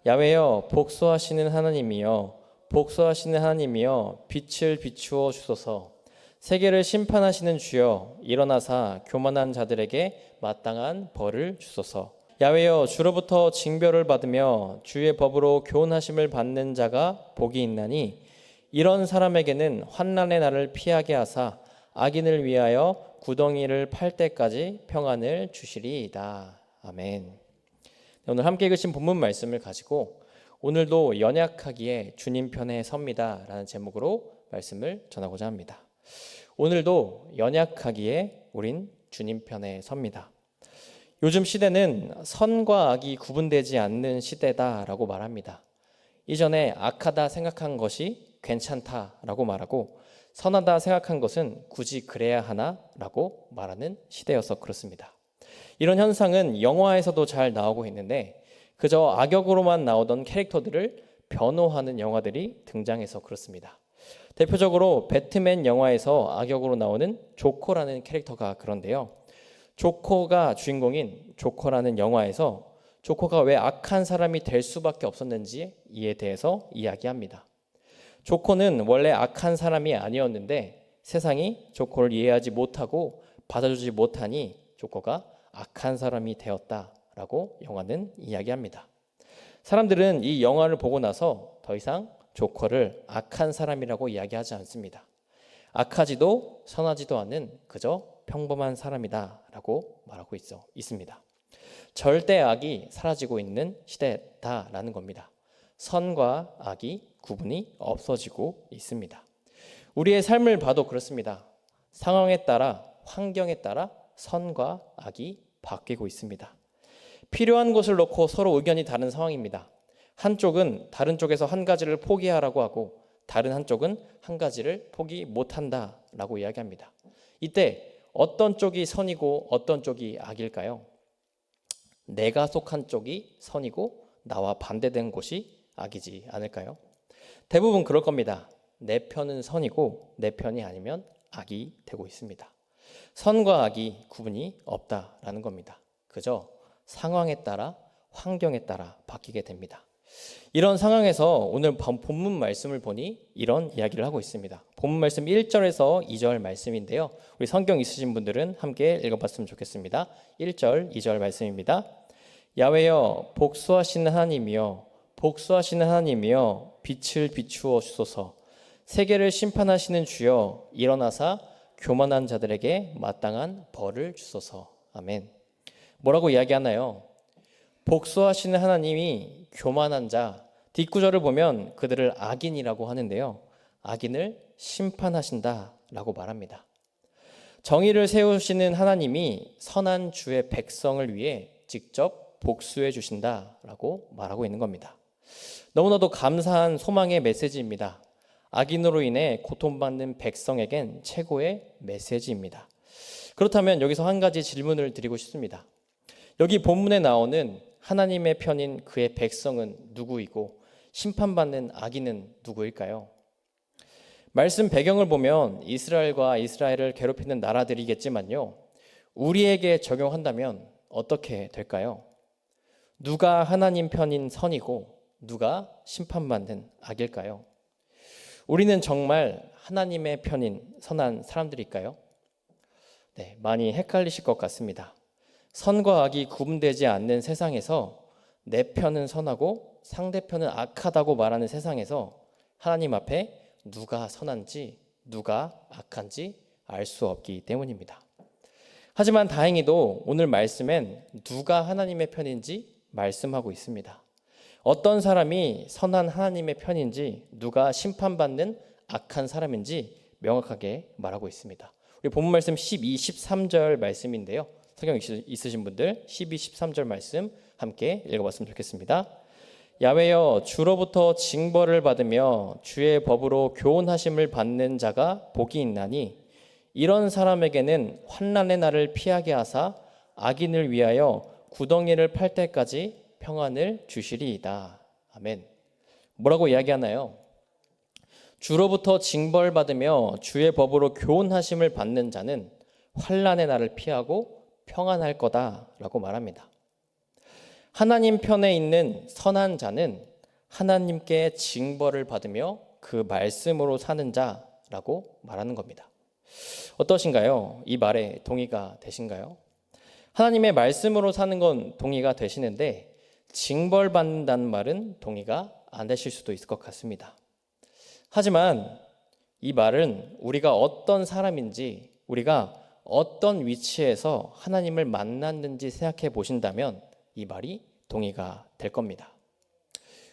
야훼여 복수하시는 하나님이여 복수하시는 하나님이여 빛을 비추어 주소서. 세계를 심판하시는 주여 일어나사 교만한 자들에게 마땅한 벌을 주소서. 야훼여 주로부터 징벌을 받으며 주의 법으로 교훈하심을 받는 자가 복이 있나니 이런 사람에게는 환난의 날을 피하게 하사 악인을 위하여 구덩이를 팔 때까지 평안을 주시리이다. 아멘. 오늘 함께 읽으신 본문 말씀을 가지고 오늘도 연약하기에 주님 편에 섭니다 라는 제목으로 말씀을 전하고자 합니다. 오늘도 연약하기에 우린 주님 편에 섭니다. 요즘 시대는 선과 악이 구분되지 않는 시대다라고 말합니다. 이전에 악하다 생각한 것이 괜찮다라고 말하고 선하다 생각한 것은 굳이 그래야 하나라고 말하는 시대여서 그렇습니다. 이런 현상은 영화에서도 잘 나오고 있는데 그저 악역으로만 나오던 캐릭터들을 변호하는 영화들이 등장해서 그렇습니다. 대표적으로 배트맨 영화에서 악역으로 나오는 조커라는 캐릭터가 그런데요. 조커가 주인공인 조커라는 영화에서 조커가 왜 악한 사람이 될 수밖에 없었는지에 대해서 이야기합니다. 조커는 원래 악한 사람이 아니었는데 세상이 조커를 이해하지 못하고 받아주지 못하니 조커가 악한 사람이 되었다라고 영화는 이야기합니다. 사람들은 이 영화를 보고 나서 더 이상 조커를 악한 사람이라고 이야기하지 않습니다. 악하지도 선하지도 않은 그저 평범한 사람이다라고 말하고 있습니다. 절대 악이 사라지고 있는 시대다라는 겁니다. 선과 악이 구분이 없어지고 있습니다. 우리의 삶을 봐도 그렇습니다. 상황에 따라 환경에 따라 선과 악이 바뀌고 있습니다. 필요한 것을 놓고 서로 의견이 다른 상황입니다. 한쪽은 다른 쪽에서 한 가지를 포기하라고 하고 다른 한쪽은 한 가지를 포기 못한다라고 이야기합니다. 이때 어떤 쪽이 선이고 어떤 쪽이 악일까요? 내가 속한 쪽이 선이고 나와 반대된 곳이 악이지 않을까요? 대부분 그럴 겁니다. 내 편은 선이고 내 편이 아니면 악이 되고 있습니다. 선과 악이 구분이 없다라는 겁니다. 그저 상황에 따라 환경에 따라 바뀌게 됩니다. 이런 상황에서 오늘 본문 말씀을 보니 이런 이야기를 하고 있습니다. 본문 말씀 1절에서 2절 말씀인데요. 우리 성경 있으신 분들은 함께 읽어봤으면 좋겠습니다. 1절, 2절 말씀입니다. 야훼여 복수하시는 하나님이여 복수하시는 하나님이여 빛을 비추어 주소서. 세계를 심판하시는 주여 일어나사 교만한 자들에게 마땅한 벌을 주소서. 아멘. 뭐라고 이야기하나요? 복수하시는 하나님이 교만한 자, 뒷구절을 보면 그들을 악인이라고 하는데요. 악인을 심판하신다라고 말합니다. 정의를 세우시는 하나님이 선한 주의 백성을 위해 직접 복수해 주신다라고 말하고 있는 겁니다. 너무나도 감사한 소망의 메시지입니다. 악인으로 인해 고통받는 백성에겐 최고의 메시지입니다. 그렇다면 여기서 한 가지 질문을 드리고 싶습니다. 여기 본문에 나오는 하나님의 편인 그의 백성은 누구이고 심판받는 악인은 누구일까요? 말씀 배경을 보면 이스라엘과 이스라엘을 괴롭히는 나라들이겠지만요. 우리에게 적용한다면 어떻게 될까요? 누가 하나님 편인 선이고 누가 심판받는 악일까요? 우리는 정말 하나님의 편인 선한 사람들일까요? 네, 많이 헷갈리실 것 같습니다. 선과 악이 구분되지 않는 세상에서 내 편은 선하고 상대편은 악하다고 말하는 세상에서 하나님 앞에 누가 선한지 누가 악한지 알 수 없기 때문입니다. 하지만 다행히도 오늘 말씀엔 누가 하나님의 편인지 말씀하고 있습니다. 어떤 사람이 선한 하나님의 편인지 누가 심판받는 악한 사람인지 명확하게 말하고 있습니다. 우리 본문 말씀 12, 13절 말씀인데요. 성경 있으신 분들 12, 13절 말씀 함께 읽어봤으면 좋겠습니다. 야훼여 주로부터 징벌을 받으며 주의 법으로 교훈하심을 받는 자가 복이 있나니 이런 사람에게는 환난의 날을 피하게 하사 악인을 위하여 구덩이를 팔 때까지 평안을 주시리이다. 아멘. 뭐라고 이야기하나요? 주로부터 징벌받으며 주의 법으로 교훈하심을 받는 자는 환난의 날을 피하고 평안할 거다라고 말합니다. 하나님 편에 있는 선한 자는 하나님께 징벌을 받으며 그 말씀으로 사는 자라고 말하는 겁니다. 어떠신가요? 이 말에 동의가 되신가요? 하나님의 말씀으로 사는 건 동의가 되시는데 징벌받는다는 말은 동의가 안 되실 수도 있을 것 같습니다. 하지만 이 말은 우리가 어떤 사람인지, 우리가 어떤 위치에서 하나님을 만났는지 생각해 보신다면 이 말이 동의가 될 겁니다.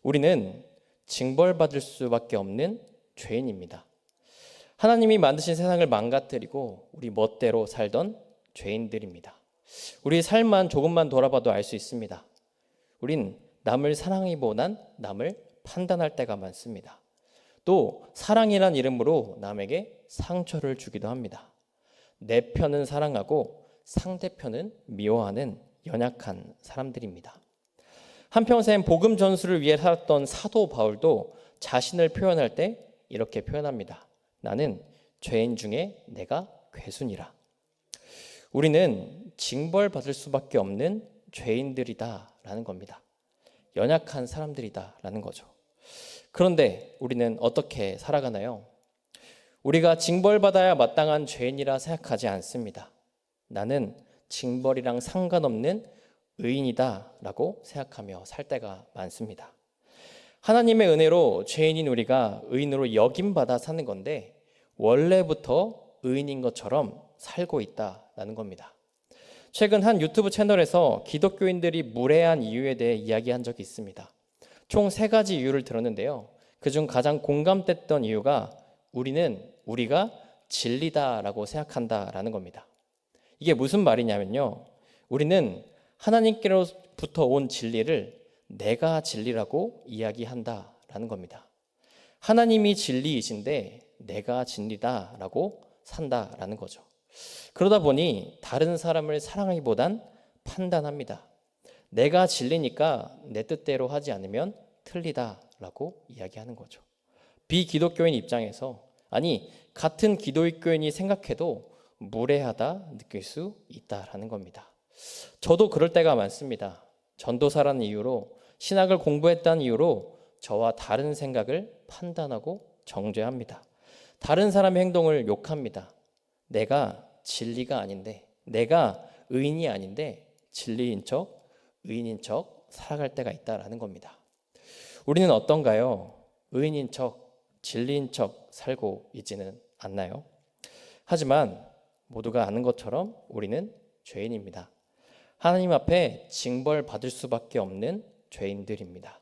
우리는 징벌받을 수밖에 없는 죄인입니다. 하나님이 만드신 세상을 망가뜨리고 우리 멋대로 살던 죄인들입니다. 우리 삶만 조금만 돌아봐도 알 수 있습니다. 우린 남을 사랑하기보단 남을 판단할 때가 많습니다. 또 사랑이란 이름으로 남에게 상처를 주기도 합니다. 내 편은 사랑하고 상대편은 미워하는 연약한 사람들입니다. 한평생 복음 전수를 위해 살았던 사도 바울도 자신을 표현할 때 이렇게 표현합니다. 나는 죄인 중에 내가 괴순이라. 우리는 징벌받을 수밖에 없는 죄인들이다라는 겁니다. 연약한 사람들이다라는 거죠. 그런데 우리는 어떻게 살아가나요? 우리가 징벌받아야 마땅한 죄인이라 생각하지 않습니다. 나는 징벌이랑 상관없는 의인이다라고 생각하며 살 때가 많습니다. 하나님의 은혜로 죄인인 우리가 의인으로 여김받아 사는 건데 원래부터 의인인 것처럼 살고 있다라는 겁니다. 최근 한 유튜브 채널에서 기독교인들이 무례한 이유에 대해 이야기한 적이 있습니다. 총 3가지 이유를 들었는데요. 그중 가장 공감됐던 이유가 우리가 진리다라고 생각한다라는 겁니다. 이게 무슨 말이냐면요. 우리는 하나님께로부터 온 진리를 내가 진리라고 이야기한다라는 겁니다. 하나님이 진리이신데 내가 진리다라고 산다라는 거죠. 그러다 보니 다른 사람을 사랑하기보단 판단합니다. 내가 진리니까 내 뜻대로 하지 않으면 틀리다라고 이야기하는 거죠. 비기독교인 입장에서 같은 기독교인이 생각해도 무례하다 느낄 수 있다라는 겁니다. 저도 그럴 때가 많습니다. 전도사라는 이유로 신학을 공부했다는 이유로 저와 다른 생각을 판단하고 정죄합니다. 다른 사람의 행동을 욕합니다. 내가 진리가 아닌데, 내가 의인이 아닌데 진리인 척, 의인인 척 살아갈 때가 있다라는 겁니다. 우리는 어떤가요? 의인인 척, 진리인 척 살고 있지는 않나요? 하지만 모두가 아는 것처럼 우리는 죄인입니다. 하나님 앞에 징벌받을 수밖에 없는 죄인들입니다.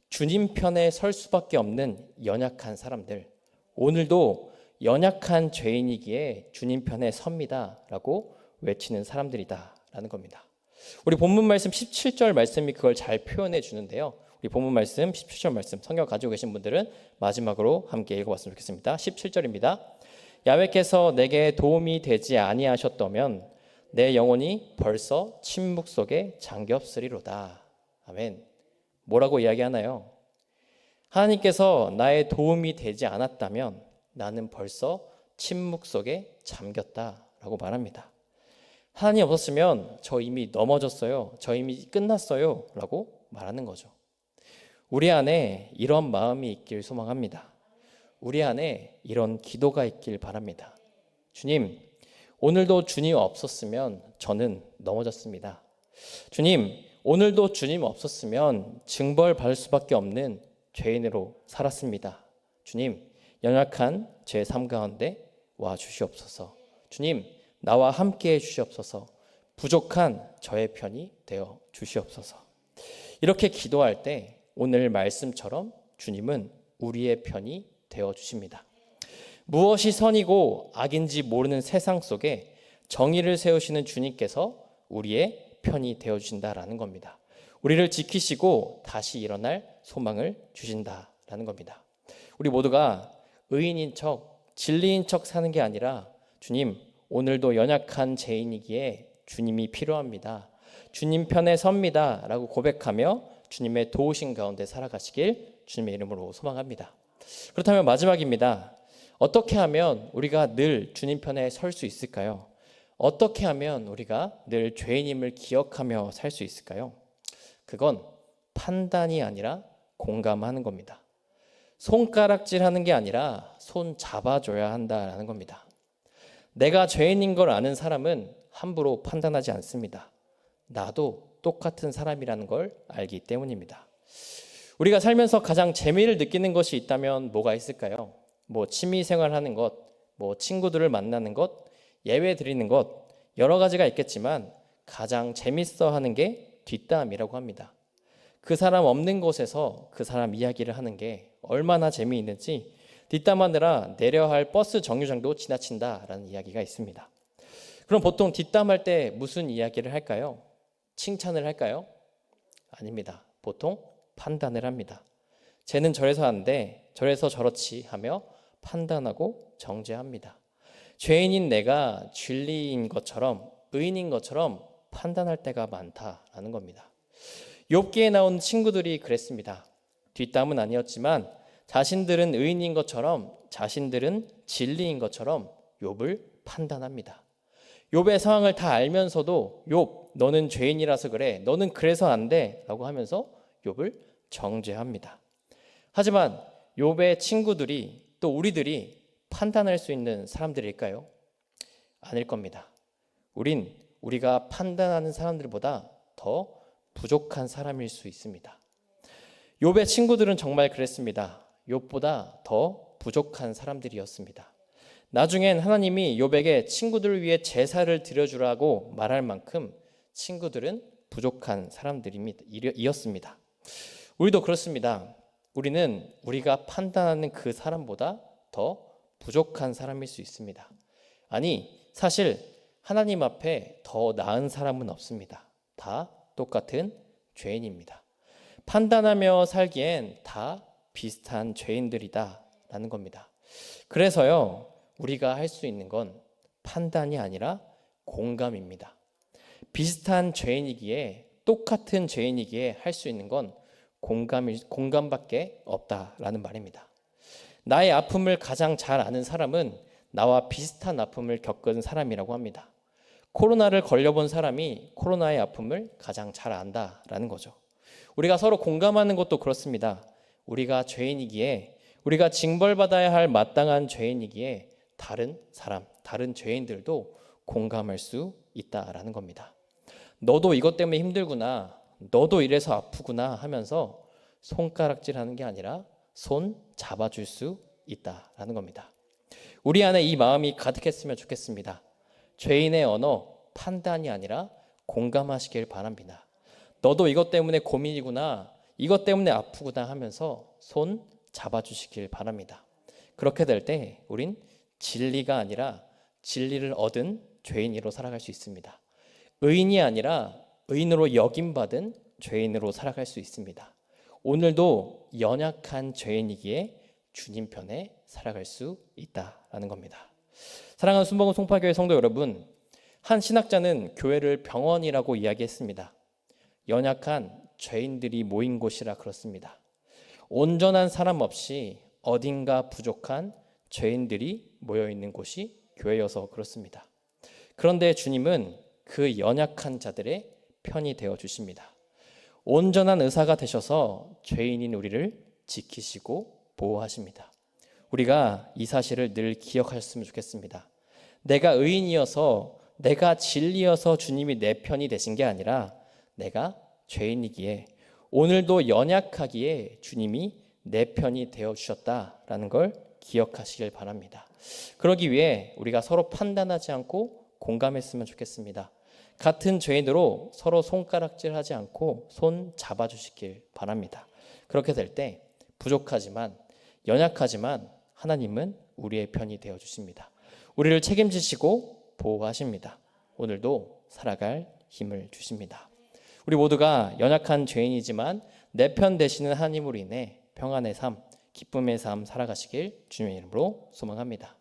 주님 편에 설 수밖에 없는 연약한 사람들, 오늘도 연약한 죄인이기에 주님 편에 섭니다 라고 외치는 사람들이다라는 겁니다. 우리 본문 말씀 17절 말씀이 그걸 잘 표현해 주는데요. 우리 본문 말씀 17절 말씀 성경 가지고 계신 분들은 마지막으로 함께 읽어봤으면 좋겠습니다. 17절입니다. 야훼께서 내게 도움이 되지 아니하셨다면 내 영혼이 벌써 침묵 속에 잠겼으리로다. 아멘. 뭐라고 이야기하나요? 하나님께서 나의 도움이 되지 않았다면 나는 벌써 침묵 속에 잠겼다라고 말합니다. 하나님 없었으면 저 이미 넘어졌어요. 저 이미 끝났어요. 라고 말하는 거죠. 우리 안에 이런 마음이 있길 소망합니다. 우리 안에 이런 기도가 있길 바랍니다. 주님, 오늘도 주님 없었으면 저는 넘어졌습니다. 주님, 오늘도 주님 없었으면 징벌 받을 수밖에 없는 죄인으로 살았습니다. 주님, 연약한 제 삶 가운데 와 주시옵소서. 주님, 나와 함께 해 주시옵소서. 부족한 저의 편이 되어 주시옵소서. 이렇게 기도할 때 오늘 말씀처럼 주님은 우리의 편이 되어 주십니다. 무엇이 선이고 악인지 모르는 세상 속에 정의를 세우시는 주님께서 우리의 편이 되어 주신다라는 겁니다. 우리를 지키시고 다시 일어날 소망을 주신다라는 겁니다. 우리 모두가 의인인 척, 진리인 척 사는 게 아니라 주님, 오늘도 연약한 죄인이기에 주님이 필요합니다. 주님 편에 섭니다 라고 고백하며 주님의 도우신 가운데 살아가시길 주님의 이름으로 소망합니다. 그렇다면 마지막입니다. 어떻게 하면 우리가 늘 주님 편에 설 수 있을까요? 어떻게 하면 우리가 늘 죄인임을 기억하며 살 수 있을까요? 그건 판단이 아니라 공감하는 겁니다. 손가락질하는 게 아니라 손 잡아줘야 한다라는 겁니다. 내가 죄인인 걸 아는 사람은 함부로 판단하지 않습니다. 나도 똑같은 사람이라는 걸 알기 때문입니다. 우리가 살면서 가장 재미를 느끼는 것이 있다면 뭐가 있을까요? 취미 생활하는 것, 친구들을 만나는 것, 예배 드리는 것, 여러 가지가 있겠지만 가장 재밌어 하는 게 뒷담이라고 합니다. 그 사람 없는 곳에서 그 사람 이야기를 하는 게 얼마나 재미있는지 뒷담하느라 내려야 할 버스 정류장도 지나친다라는 이야기가 있습니다. 그럼 보통 뒷담할 때 무슨 이야기를 할까요? 칭찬을 할까요? 아닙니다. 보통 판단을 합니다. 쟤는 저래서 안 돼, 저래서 저렇지 하며 판단하고 정죄합니다. 죄인인 내가 진리인 것처럼, 의인인 것처럼 판단할 때가 많다라는 겁니다. 욥기에 나온 친구들이 그랬습니다. 뒷담은 아니었지만 자신들은 의인인 것처럼, 자신들은 진리인 것처럼 욥을 판단합니다. 욥의 상황을 다 알면서도 욥, 너는 죄인이라서 그래, 너는 그래서 안 돼 라고 하면서 욥을 정죄합니다. 하지만 욥의 친구들이, 또 우리들이 판단할 수 있는 사람들일까요? 아닐 겁니다. 우리가 판단하는 사람들보다 더 부족한 사람일 수 있습니다. 욥의 친구들은 정말 그랬습니다. 욥보다 더 부족한 사람들이었습니다. 나중엔 하나님이 욥에게 친구들을 위해 제사를 드려주라고 말할 만큼 친구들은 부족한 사람들이었습니다. 우리도 그렇습니다. 우리는 우리가 판단하는 그 사람보다 더 부족한 사람일 수 있습니다. 아니, 사실 하나님 앞에 더 나은 사람은 없습니다. 다 똑같은 죄인입니다. 판단하며 살기엔 다 비슷한 죄인들이다라는 겁니다. 그래서요, 우리가 할 수 있는 건 판단이 아니라 공감입니다. 비슷한 죄인이기에, 똑같은 죄인이기에 할 수 있는 건 공감밖에 없다라는 말입니다. 나의 아픔을 가장 잘 아는 사람은 나와 비슷한 아픔을 겪은 사람이라고 합니다. 코로나를 걸려본 사람이 코로나의 아픔을 가장 잘 안다라는 거죠. 우리가 서로 공감하는 것도 그렇습니다. 우리가 죄인이기에, 우리가 징벌받아야 할 마땅한 죄인이기에 다른 사람, 다른 죄인들도 공감할 수 있다라는 겁니다. 너도 이것 때문에 힘들구나, 너도 이래서 아프구나 하면서 손가락질하는 게 아니라 손 잡아줄 수 있다라는 겁니다. 우리 안에 이 마음이 가득했으면 좋겠습니다. 죄인의 언어, 판단이 아니라 공감하시길 바랍니다. 너도 이것 때문에 고민이구나, 이것 때문에 아프구나 하면서 손 잡아주시길 바랍니다. 그렇게 될 때 우린 진리가 아니라 진리를 얻은 죄인으로 살아갈 수 있습니다. 의인이 아니라 의인으로 여김받은 죄인으로 살아갈 수 있습니다. 오늘도 연약한 죄인이기에 주님 편에 살아갈 수 있다라는 겁니다. 사랑하는 순복음 송파교회 성도 여러분, 한 신학자는 교회를 병원이라고 이야기했습니다. 연약한 죄인들이 모인 곳이라 그렇습니다. 온전한 사람 없이 어딘가 부족한 죄인들이 모여있는 곳이 교회여서 그렇습니다. 그런데 주님은 그 연약한 자들의 편이 되어 주십니다. 온전한 의사가 되셔서 죄인인 우리를 지키시고 보호하십니다. 우리가 이 사실을 늘 기억했으면 좋겠습니다. 내가 의인이어서, 내가 진리여서 주님이 내 편이 되신 게 아니라 내가 죄인이기에, 오늘도 연약하기에 주님이 내 편이 되어주셨다라는 걸 기억하시길 바랍니다. 그러기 위해 우리가 서로 판단하지 않고 공감했으면 좋겠습니다. 같은 죄인으로 서로 손가락질하지 않고 손 잡아주시길 바랍니다. 그렇게 될 때 부족하지만, 연약하지만 하나님은 우리의 편이 되어주십니다. 우리를 책임지시고 보호하십니다. 오늘도 살아갈 힘을 주십니다. 우리 모두가 연약한 죄인이지만 내 편 되시는 하나님으로 인해 평안의 삶, 기쁨의 삶 살아가시길 주님의 이름으로 소망합니다.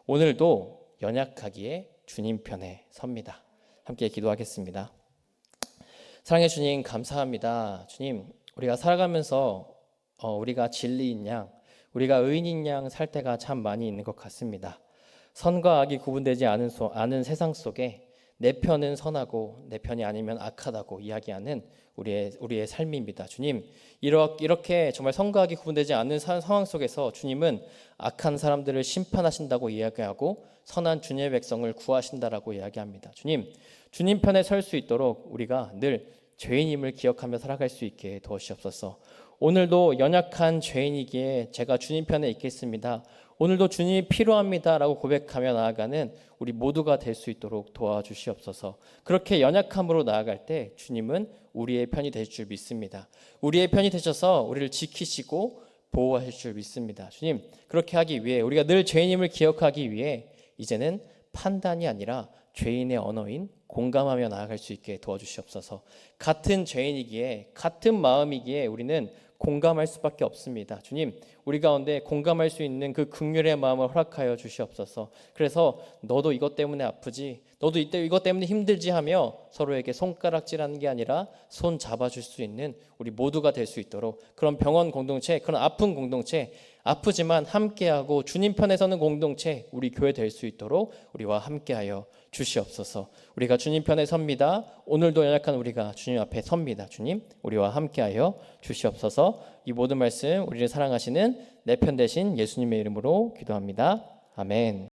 오늘도 연약하기에 주님 편에 섭니다. 함께 기도하겠습니다. 사랑해 주님, 감사합니다. 주님, 우리가 살아가면서 우리가 진리인 양, 우리가 의인인 양 살 때가 참 많이 있는 것 같습니다. 선과 악이 구분되지 않은 세상 속에 내 편은 선하고 내 편이 아니면 악하다고 이야기하는 우리의 삶입니다. 주님, 이렇게 정말 선과 악이 구분되지 않는 상황 속에서 주님은 악한 사람들을 심판하신다고 이야기하고 선한 주님의 백성을 구하신다라고 이야기합니다. 주님 편에 설 수 있도록 우리가 늘 죄인임을 기억하며 살아갈 수 있게 도와주시옵소서. 오늘도 연약한 죄인이기에 제가 주님 편에 있겠습니다. 오늘도 주님이 필요합니다라고 고백하며 나아가는 우리 모두가 될 수 있도록 도와주시옵소서. 그렇게 연약함으로 나아갈 때 주님은 우리의 편이 되실 줄 믿습니다. 우리의 편이 되셔서 우리를 지키시고 보호하실 줄 믿습니다. 주님, 그렇게 하기 위해 우리가 늘 죄인임을 기억하기 위해 이제는 판단이 아니라 죄인의 언어인 공감하며 나아갈 수 있게 도와주시옵소서. 같은 죄인이기에 같은 마음이기에 우리는 공감할 수밖에 없습니다. 주님, 우리 가운데 공감할 수 있는 그 긍휼의 마음을 허락하여 주시옵소서. 그래서 너도 이것 때문에 아프지, 너도 이것 때문에 힘들지 하며 서로에게 손가락질하는 게 아니라 손 잡아줄 수 있는 우리 모두가 될 수 있도록, 그런 병원 공동체, 그런 아픈 공동체, 아프지만 함께하고 주님 편에 서는 공동체, 우리 교회 될 수 있도록 우리와 함께하여 주시옵소서. 우리가 주님 편에 섭니다. 오늘도 연약한 우리가 주님 앞에 섭니다. 주님, 우리와 함께하여 주시옵소서. 이 모든 말씀 우리를 사랑하시는 내 편 되신 예수님의 이름으로 기도합니다. 아멘.